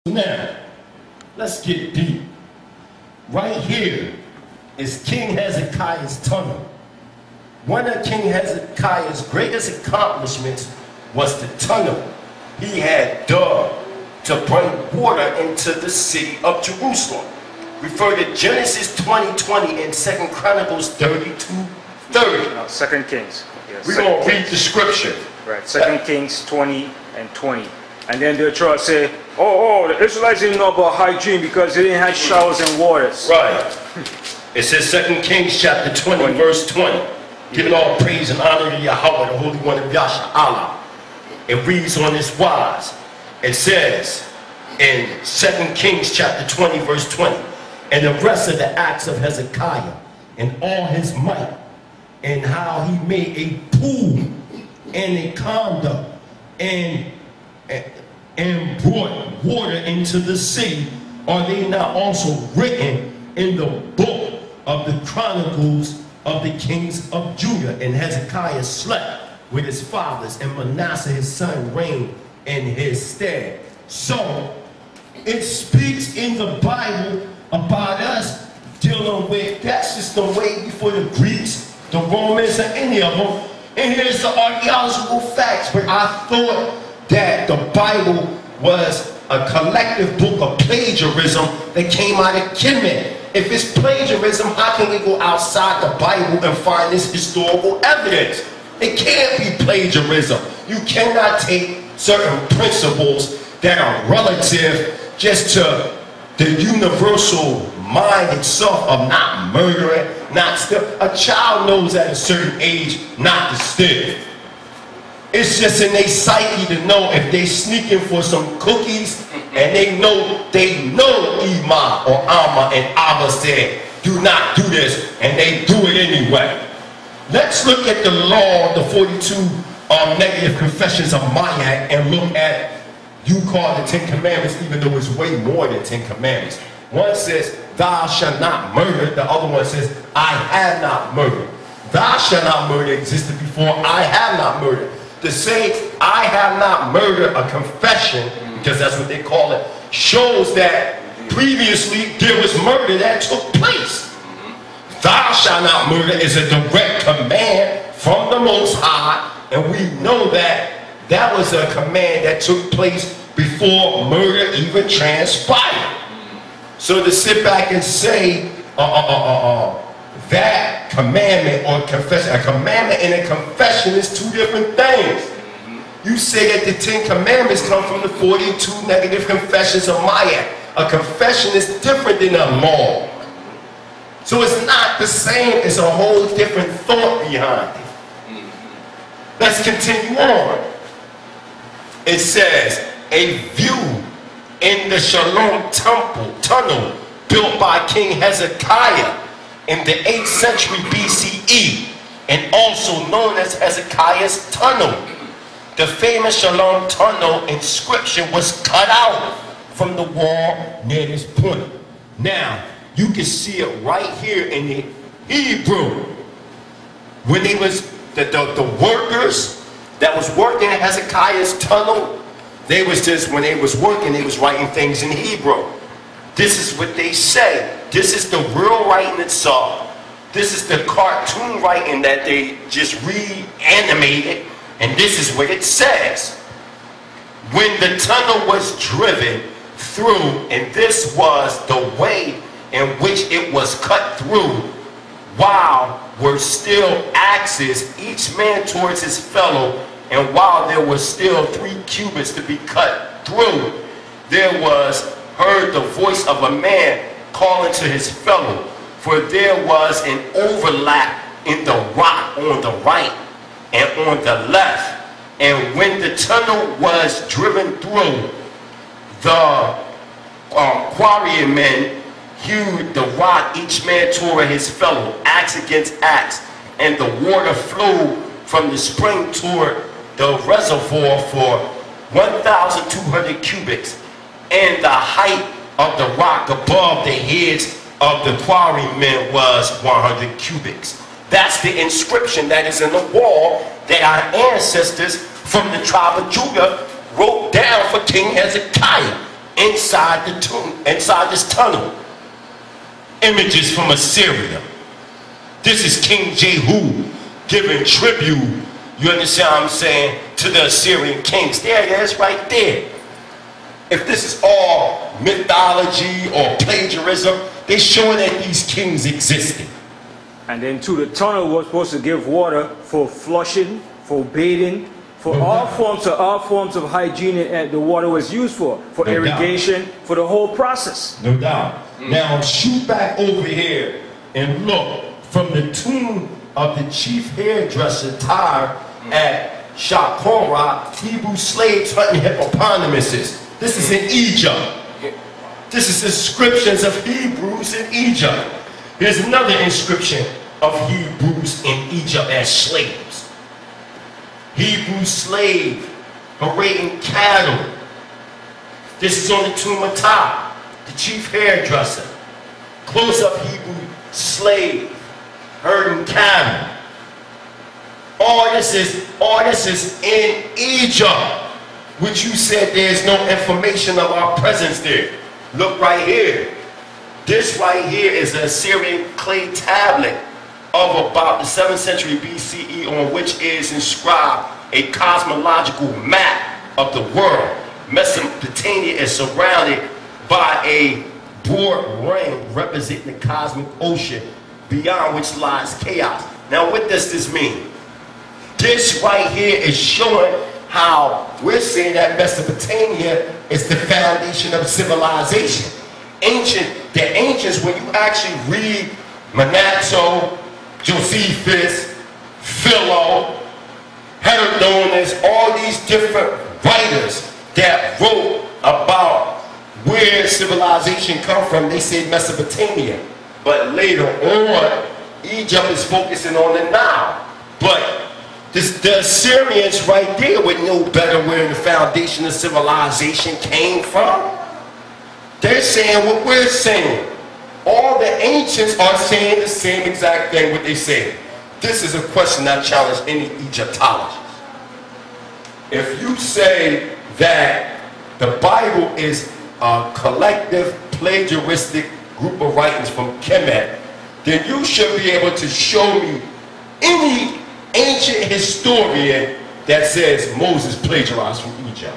Now, let's get deep. Right here is King Hezekiah's tunnel. One of King Hezekiah's greatest accomplishments was the tunnel he had dug to bring water into the city of Jerusalem. Refer to Genesis 20:20 and 2 Chronicles 32:30. No, 2 Kings. Yes, We're going to read the scripture. Right, 2 Kings 20 and 20. And then they'll try to say, oh, the Israelites didn't know about hygiene because they didn't have showers and waters. Right. It says 2 Kings chapter 20, verse 20. Giving all praise and honor to Yahweh, the Holy One of Yasha Allah. It reads on this wise. It says in 2 Kings chapter 20, verse 20, and the rest of the acts of Hezekiah and all his might, and how he made a pool and a conduct and brought water into the city, are they not also written in the book of the Chronicles of the kings of Judah? And Hezekiah slept with his fathers, and Manasseh his son reigned in his stead. So it speaks in the Bible about us dealing with that system way before the Greeks, the Romans, or any of them. And here's the archaeological facts. But I thought that the Bible was a collective book of plagiarism that came out of Kemet. If it's plagiarism, how can we go outside the Bible and find this historical evidence? It can't be plagiarism. You cannot take certain principles that are relative just to the universal mind itself of not murdering, not stealing. A child knows at a certain age not to steal. It's just in their psyche to know if they sneaking for some cookies and they know Ima or Amma and Abba said, do not do this, and they do it anyway. Let's look at the law, the 42 negative confessions of Mayak, and look at, you call the 10 Commandments, even though it's way more than 10 Commandments. One says, thou shalt not murder. The other one says, I have not murdered. Thou shalt not murder existed before I have not murdered. To say I have not murdered, a confession, because that's what they call it, shows that previously there was murder that took place. Thou shalt not murder is a direct command from the Most High, and we know that that was a command that took place before murder even transpired. So to sit back and say that commandment or confession, a commandment and a confession is two different things. You say that the 10 Commandments come from the 42 negative confessions of Mayak. A confession is different than a law. So it's not the same, it's a whole different thought behind it. Let's continue on. It says, a view in the Shalom Temple tunnel built by King Hezekiah in the 8th century BCE, and also known as Hezekiah's tunnel. The famous Shalom tunnel inscription was cut out from the wall near this point. Now, you can see it right here in the Hebrew. When they was, the workers that was working at Hezekiah's tunnel, they was just, when they was working, they was writing things in Hebrew. This is what they say. This is the real writing itself. This is the cartoon writing that they just reanimated. And this is what it says. When the tunnel was driven through, and this was the way in which it was cut through, while were still axes, each man towards his fellow, and while there was still 3 cubits to be cut through, there was heard the voice of a man calling to his fellow, for there was an overlap in the rock on the right and on the left. And when the tunnel was driven through, the quarrymen hewed the rock, each man toward his fellow, axe against axe, and the water flew from the spring toward the reservoir for 1,200 cubits, and the height of the rock above the heads of the quarrymen was 100 cubits. That's the inscription that is in the wall that our ancestors from the tribe of Judah wrote down for King Hezekiah. inside the tomb, inside this tunnel. Images from Assyria. This is King Jehu giving tribute, you understand what I'm saying, to the Assyrian kings. There it is, right there. If this is all mythology or plagiarism, they show that these kings existed. And then too, the tunnel was supposed to give water for flushing, for bathing, for all forms of hygiene, and the water was used for irrigation, for the whole process. No doubt. Now shoot back over here and look from the tomb of the chief hairdresser Tyre at Shakora, Hebrew slaves hunting hippopotamuses. This is in Egypt. This is inscriptions of Hebrews in Egypt. Here's another inscription of Hebrews in Egypt as slaves. Hebrew slave parading cattle. This is on the tomb of Tyre, the chief hairdresser. Close up Hebrew slave herding cattle. All this is in Egypt, which you said there's no information of our presence there. Look right here. This right here is an Assyrian clay tablet of about the 7th century BCE, on which is inscribed a cosmological map of the world. Mesopotamia is surrounded by a broad ring representing the cosmic ocean, beyond which lies chaos. Now what does this mean? This right here is showing how we're saying that Mesopotamia is the foundation of civilization. The ancients, when you actually read Manasso, Josephus, Philo, Herodotus, all these different writers that wrote about where civilization come from, they said Mesopotamia. But later on, Egypt is focusing on the Nile. But the Assyrians right there would know better where the foundation of civilization came from. They're saying what we're saying. All the ancients are saying the same exact thing what they say. This is a question I challenge any Egyptologist. If you say that the Bible is a collective plagiaristic group of writings from Kemet, then you should be able to show me any ancient historian that says Moses plagiarized from Egypt.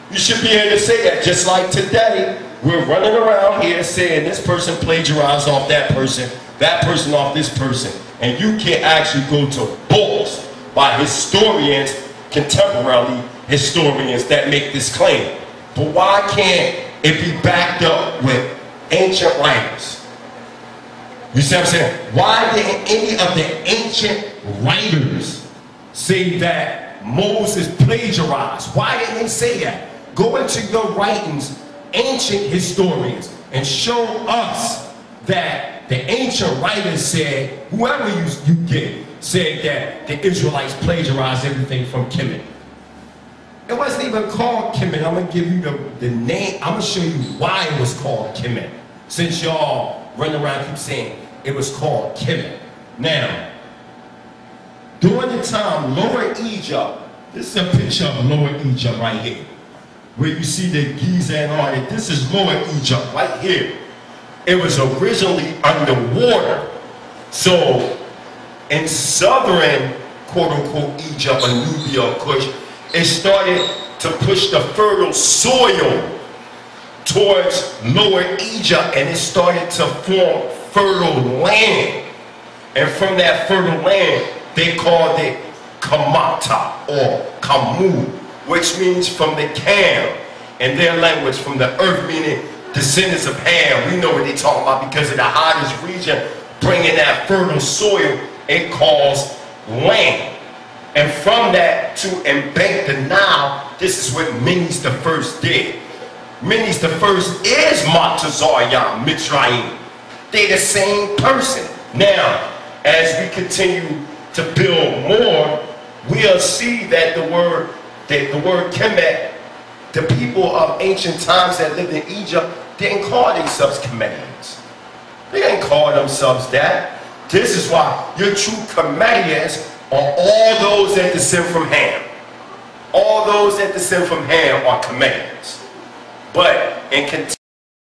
You should be able to say that, just like today, we're running around here saying this person plagiarized off that person off this person, and you can't actually go to books by historians, contemporary historians that make this claim. But why can't it be backed up with ancient writers? You see what I'm saying? Why didn't any of the ancient writers say that Moses plagiarized? Why didn't they say that? Go into your writings, ancient historians, and show us that the ancient writers said, whoever you get, said that the Israelites plagiarized everything from Kemet. It wasn't even called Kemet. I'm going to give you the name. I'm going to show you why it was called Kemet. Since y'all run around keep saying it was called Kemet. Now, during the time, Lower Egypt, this is a picture of Lower Egypt right here, where you see the Giza and all that. This is Lower Egypt right here. It was originally underwater. So, in southern, quote-unquote, Egypt, or Nubia, Kush, it started to push the fertile soil towards Lower Egypt, and it started to form fertile land. And from that fertile land, they called it Kamata or Kamu, which means from the Cam, in their language, from the earth, meaning descendants of Ham. We know what they're talking about because of the hottest region, bringing that fertile soil, it calls land. And from that to embank the Nile, this is what Menes the First did. Menes the First is Matazaryan, Mitzrayim. They're the same person. Now, as we continue to build more, we'll see that the word Kemet, the people of ancient times that lived in Egypt, didn't call themselves Kemetians. They didn't call themselves that. This is why your true Kemetians are all those that descend from Ham. All those that descend from Ham are Kemetians. But in